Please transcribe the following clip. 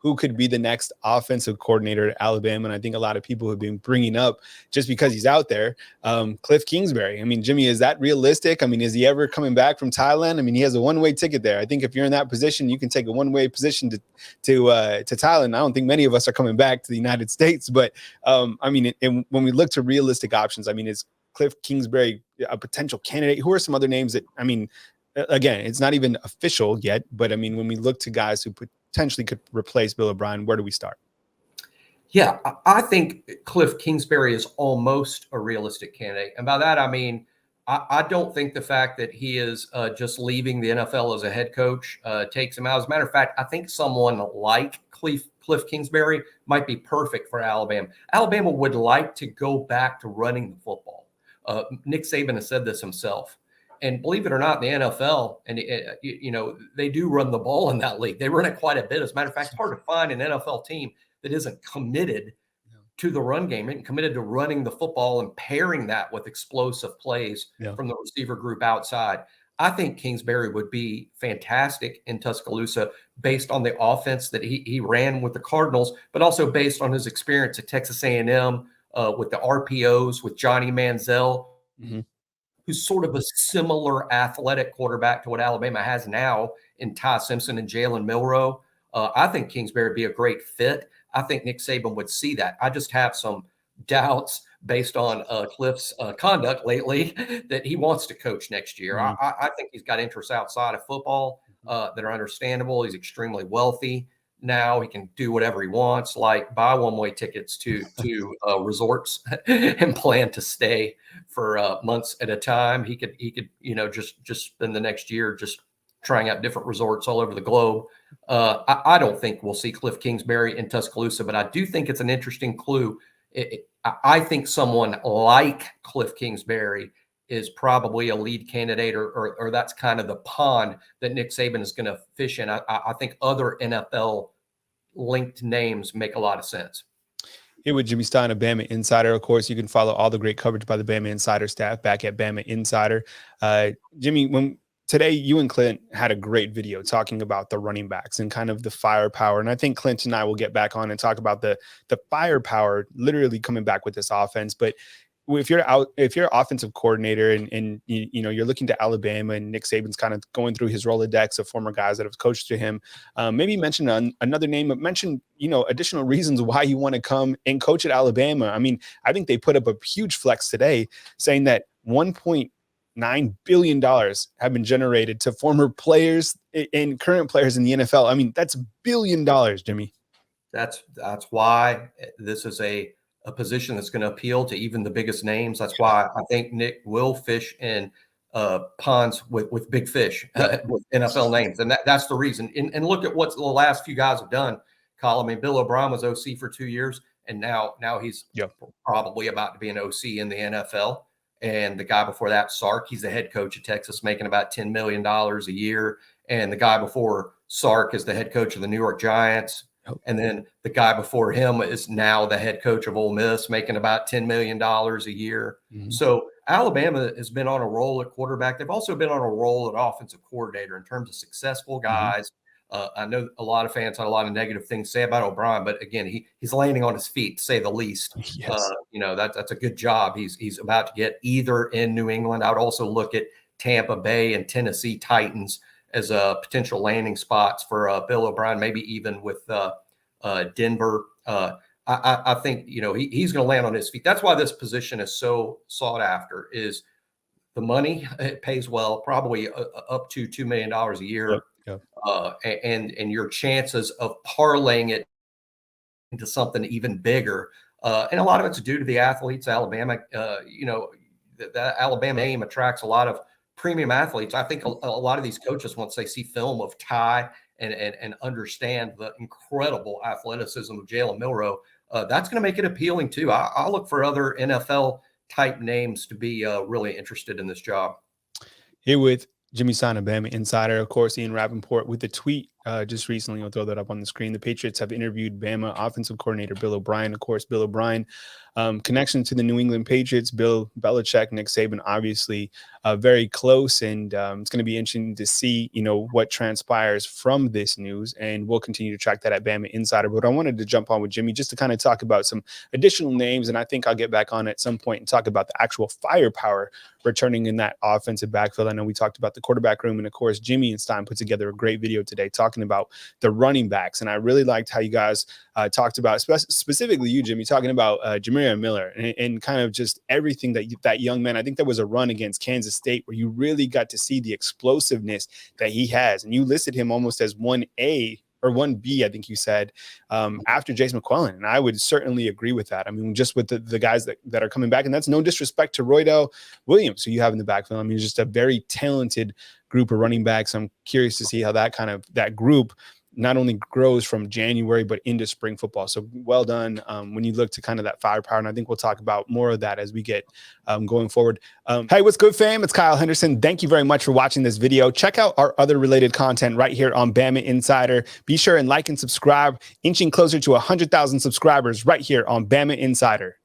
who could be the next offensive coordinator at Alabama. And I think a lot of people have been bringing up, just because he's out there, Kliff Kingsbury. I mean, Jimmy, is that realistic? I mean, is he ever coming back from Thailand? I mean, he has a one-way ticket there. I think if you're in that position, you can take a one-way position to Thailand. I don't think many of us are coming back to the United States, but I mean, and when we look to realistic options, I mean, is Kliff Kingsbury a potential candidate? Who are some other names that, I mean, again, it's not even official yet, but I mean, when we look to guys who potentially could replace Bill O'Brien, where do we start? Yeah, I think Kliff Kingsbury is almost a realistic candidate. And by that, I mean, I don't think the fact that he is just leaving the NFL as a head coach takes him out. As a matter of fact, I think someone like Kliff Kingsbury might be perfect for Alabama. Alabama would like to go back to running the football. Nick Saban has said this himself. And believe it or not, in the NFL, and they do run the ball in that league. They run it quite a bit. As a matter of fact, it's hard to find an NFL team that isn't committed to the run game and committed to running the football and pairing that with explosive plays from the receiver group outside. I think Kingsbury would be fantastic in Tuscaloosa based on the offense that he ran with the Cardinals, but also based on his experience at Texas A&M with the RPOs, with Johnny Manziel, who's sort of a similar athletic quarterback to what Alabama has now in Ty Simpson and Jalen Milroe. I think Kingsbury would be a great fit. I think Nick Saban would see that. I just have some doubts based on Kliff's conduct lately that he wants to coach next year. I think he's got interests outside of football that are understandable. He's extremely wealthy now. He can do whatever he wants, like buy one-way tickets to resorts and plan to stay for months at a time. He could just spend the next year just trying out different resorts all over the globe. I don't think we'll see Kliff Kingsbury in Tuscaloosa, but I do think it's an interesting clue. I think someone like Kliff Kingsbury is probably a lead candidate, or that's kind of the pond that Nick Saban is going to fish in. I think other NFL-linked names make a lot of sense. Here with Jimmy Stein of Bama Insider. Of course, you can follow all the great coverage by the Bama Insider staff back at Bama Insider. Jimmy, today, you and Clint had a great video talking about the running backs and kind of the firepower. And I think Clint and I will get back on and talk about the firepower literally coming back with this offense. But if you're offensive coordinator and you're looking to Alabama and Nick Saban's kind of going through his Rolodex of former guys that have coached to him, maybe mention another name, but mention, additional reasons why you want to come and coach at Alabama. I mean, I think they put up a huge flex today saying that $1.9 billion have been generated to former players and current players in the NFL. I mean, that's $1 billion, Jimmy. That's why this is a position that's going to appeal to even the biggest names. That's why I think Nick will fish in ponds with big fish, with NFL names. And that's the reason. And look at what the last few guys have done, Kyle. I mean, Bill O'Brien was OC for 2 years, and now he's probably about to be an OC in the NFL. And the guy before that, Sark, he's the head coach of Texas, making about $10 million a year. And the guy before Sark is the head coach of the New York Giants. And then the guy before him is now the head coach of Ole Miss, making about $10 million a year. So Alabama has been on a roll at quarterback. They've also been on a roll at offensive coordinator in terms of successful guys. I know a lot of fans had a lot of negative things to say about O'Brien, but again, he's landing on his feet, to say the least. Yes. That's a good job. He's about to get either in New England. I would also look at Tampa Bay and Tennessee Titans as potential landing spots for Bill O'Brien, maybe even with Denver. I think he's going to land on his feet. That's why this position is so sought after. Is the money? It pays well, probably up to $2 million a year. And your chances of parlaying it into something even bigger. And a lot of it's due to the athletes. Alabama, the Alabama name attracts a lot of premium athletes. I think a lot of these coaches, once they see film of Ty and understand the incredible athleticism of Jalen Milroe, that's going to make it appealing too. I'll look for other NFL type names to be really interested in this job. Here with Jimmy Stein of Bama Insider, of course, Ian Rappaport with the tweet just recently. I'll throw that up on the screen. The Patriots have interviewed Bama offensive coordinator Bill O'Brien. Of course, Bill O'Brien, connection to the New England Patriots. Bill Belichick, Nick Saban, obviously very close, and it's going to be interesting to see, what transpires from this news, and we'll continue to track that at Bama Insider. But I wanted to jump on with Jimmy just to kind of talk about some additional names, and I think I'll get back on at some point and talk about the actual firepower returning in that offensive backfield. I know we talked about the quarterback room, and of course, Jimmy and Stein put together a great video today talking about the running backs. And I really liked how you guys talked about, specifically you, Jimmy, talking about Jameer Miller and kind of just everything that young man. I think there was a run against Kansas State where you really got to see the explosiveness that he has. And you listed him almost as 1A or 1B, I think you said, after Jace McClellan. And I would certainly agree with that. I mean, just with the guys that are coming back, and that's no disrespect to Roydell Williams, who you have in the backfield. I mean, just a very talented group of running backs. I'm curious to see how that group not only grows from January, but into spring football. So well done when you look to kind of that firepower. And I think we'll talk about more of that as we get going forward. Hey, what's good, fam? It's Kyle Henderson. Thank you very much for watching this video. Check out our other related content right here on Bama Insider. Be sure and like and subscribe, inching closer to 100,000 subscribers right here on Bama Insider.